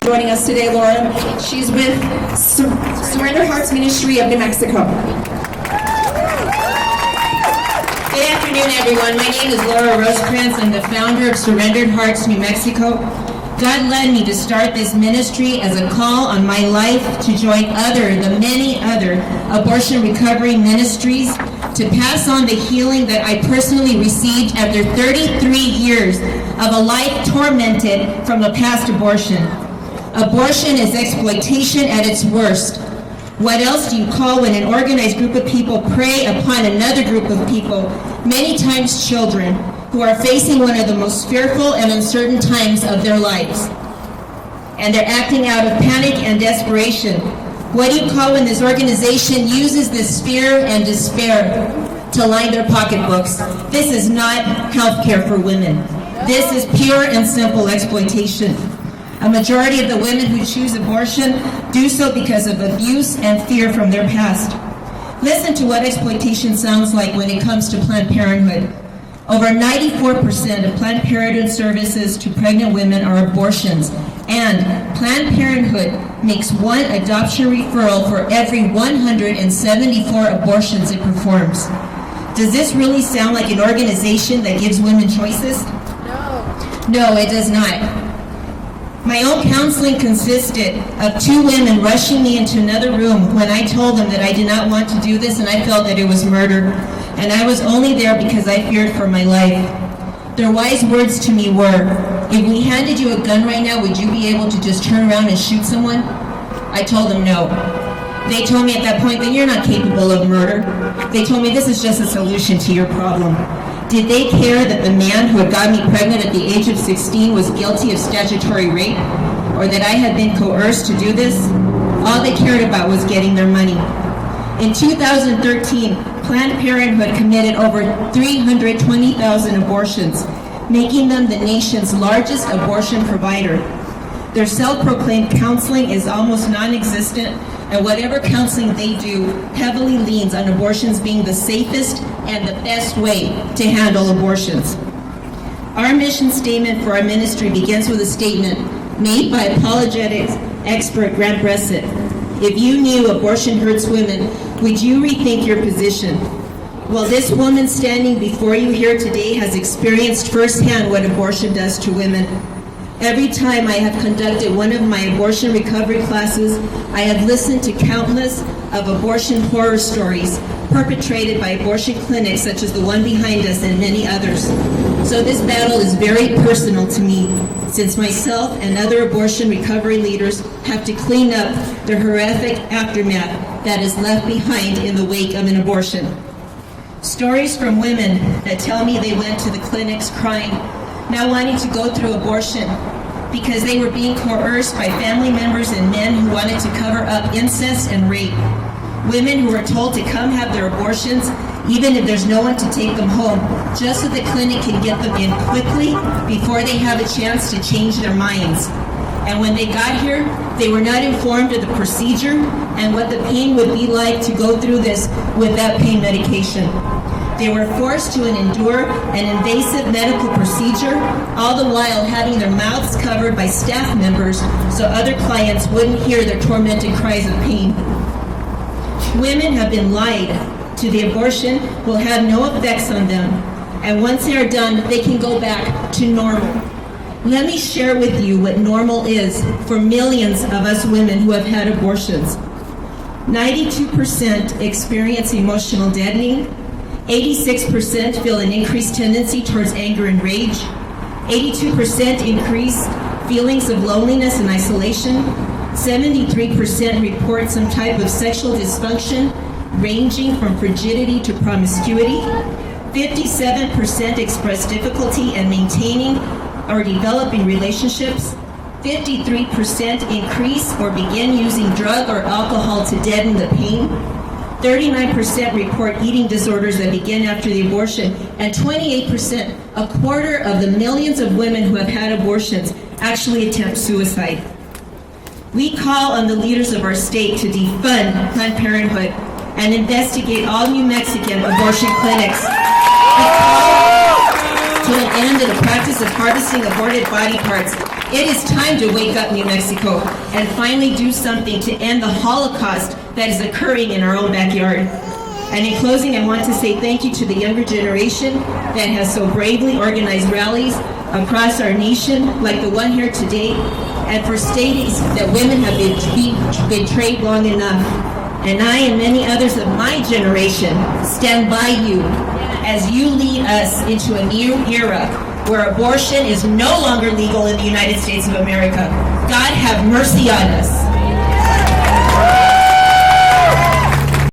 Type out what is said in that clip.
Joining us today, Laura. She's with Surrender Hearts Ministry of New Mexico. Good afternoon, everyone. My name is Laura Rosecrans. I'm the founder of Surrendered Hearts New Mexico. God led me to start this ministry as a call on my life to join the many other abortion recovery ministries to pass on the healing that I personally received after 33 years of a life tormented from a past abortion. Abortion is exploitation at its worst. What else do you call when an organized group of people prey upon another group of people, many times children, who are facing one of the most fearful and uncertain times of their lives? And they're acting out of panic and desperation. What do you call when this organization uses this fear and despair to line their pocketbooks? This is not health care for women. This is pure and simple exploitation. A majority of the women who choose abortion do so because of abuse and fear from their past. Listen to what exploitation sounds like when it comes to Planned Parenthood. Over 94% of Planned Parenthood services to pregnant women are abortions, and Planned Parenthood makes one adoption referral for every 174 abortions it performs. Does this really sound like an organization that gives women choices? No, it does not. My own counseling consisted of two women rushing me into another room when I told them that I did not want to do this and I felt that it was murder, and I was only there because I feared for my life. Their wise words to me were, if we handed you a gun right now, would you be able to just turn around and shoot someone? I told them no. They told me at that point that you're not capable of murder. They told me this is just a solution to your problem. Did they care that the man who had got me pregnant at the age of 16 was guilty of statutory rape, or that I had been coerced to do this? All they cared about was getting their money. In 2013, Planned Parenthood committed over 320,000 abortions, making them the nation's largest abortion provider. Their self-proclaimed counseling is almost non-existent, and whatever counseling they do heavily leans on abortions being the safest and the best way to handle abortions. Our mission statement for our ministry begins with a statement made by apologetics expert Grant Bressett. If you knew abortion hurts women, would you rethink your position? Well, this woman standing before you here today has experienced firsthand what abortion does to women. Every time I have conducted one of my abortion recovery classes, I have listened to countless of abortion horror stories perpetrated by abortion clinics such as the one behind us and many others. So this battle is very personal to me, since myself and other abortion recovery leaders have to clean up the horrific aftermath that is left behind in the wake of an abortion. Stories from women that tell me they went to the clinics crying, now wanting to go through abortion because they were being coerced by family members and men who wanted to cover up incest and rape. Women who were told to come have their abortions even if there's no one to take them home, just so the clinic can get them in quickly before they have a chance to change their minds. And when they got here, they were not informed of the procedure and what the pain would be like to go through this without pain medication. They were forced to endure an invasive medical procedure, all the while having their mouths covered by staff members so other clients wouldn't hear their tormented cries of pain. Women have been lied to the abortion will have no effects on them, and once they are done, they can go back to normal. Let me share with you what normal is for millions of us women who have had abortions. 92% experience emotional deadening, 86% feel an increased tendency towards anger and rage, 82% increased feelings of loneliness and isolation, 73% report some type of sexual dysfunction ranging from frigidity to promiscuity, 57% express difficulty in maintaining or developing relationships, 53% increase or begin using drug or alcohol to deaden the pain, 39% report eating disorders that begin after the abortion, and 28%, a quarter of the millions of women who have had abortions, actually attempt suicide. We call on the leaders of our state to defund Planned Parenthood and investigate all New Mexican abortion clinics. We call to an end to the practice of harvesting aborted body parts It is time to wake up, New Mexico, and finally do something to end the Holocaust that is occurring in our own backyard. And in closing, I want to say thank you to the younger generation that has so bravely organized rallies across our nation, like the one here today, and for stating that women have been betrayed long enough. And I and many others of my generation stand by you as you lead us into a new era where abortion is no longer legal in the United States of America. God have mercy on us.